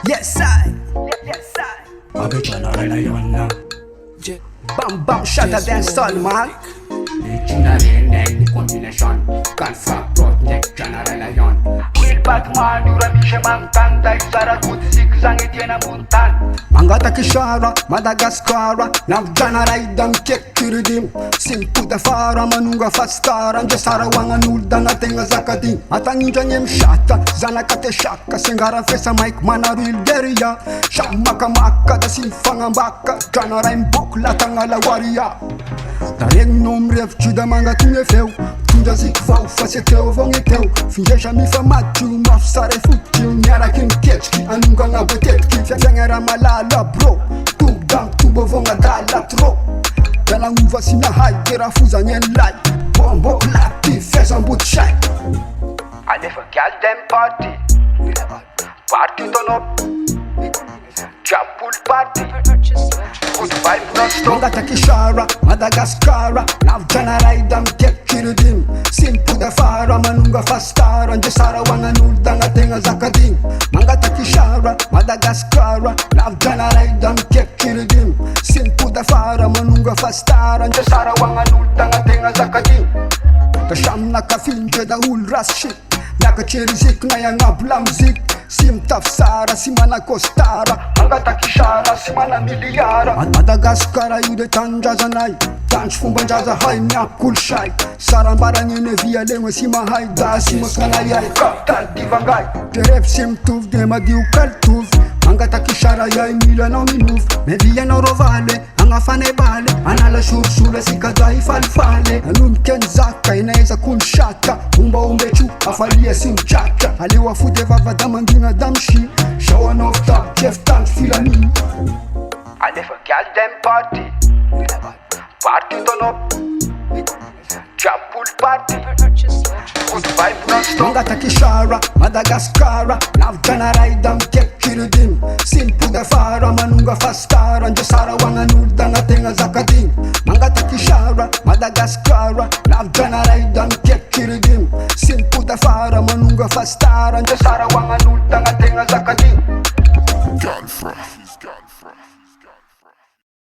Yes I, yes I. Abe JAHNARAY yon na. Bam bam shatter dancehall man. Dictionary name combination. Calfra project JAHNARAY yon. Kill Batman, you ramishe mantan. Dai zara kuti zigzang itiena muntan. Mangataky shara, Madagascara. Nav JAHNARAY dam kek kiridim. Simpuda fara manunga fastara. Nje sara wanga nulda na tenga zakadim. Atangija nyem shata, zana kate shaka. Sengara fesa Mike mana real geria. Shamaka maka da simfanga mbaka. JAHNARAY mbokla tangala waria. Tareng nombre ftuda manga tunye feu. Tuda zik vau fase teu vonge teu. Fingesha mi famatu mafsare futiu. Nyara kim ketski anunga nga betetki. Fiangera malala bro. Tugdam tubo vonga dala tro. Dala nguva sina hai gera fuza nyen lai. Bombo klati fesa mbut shai. I never gal them party. Party turn up. Jump pool party. Good vibe non stop. Mangataky shara, Madagascara. Nav JAHNARAY dam kek kiridim. Simpuda fara manunga fastara. Nje sara wanga nulda nga tenga zakadim. Mangataky shara, Madagascara. Nav JAHNARAY dam kek kiridim. Simpuda fara manunga fastara. Nje sara wanga nulda nga tenga zakadim. Tasham nakafinje da ul rashi. Nakacheri zik na yang abla mzik. Sim tafsara, simana kostara. Mangataky shara, simana miliara. Madagascara yude tanjazanay. Tanch fumbanjaza hai miap kulshai. Sarambara nyene via lengwe sima hai da sima kanayai. Kaptan divangai. Teref sim tuf dema diu kaltuf. Mangataky shara yai mila no minuf. Me via no rovale, anga fane bale. Anala shursule sikadai falfale. Anun kenzaka inaweza kunshata. Umba umbechu afalie simchaka. Aliwa fude vava damangina damshi. Showan off top, chef tank filani. I never gal them party. Party turn up. Jump pool party. Good vibe non stop. Mangataky shara, Madagascara. Nav JAHNARAY dam kek kiridim. Simpuda fara manunga fastara. Nje sara wanga nulda nga tenga zakadim. Mangataky shara, Madagascara. Nav JAHNARAY dam kek kiridim. Simpuda fara manunga fastara. Nje sara wanga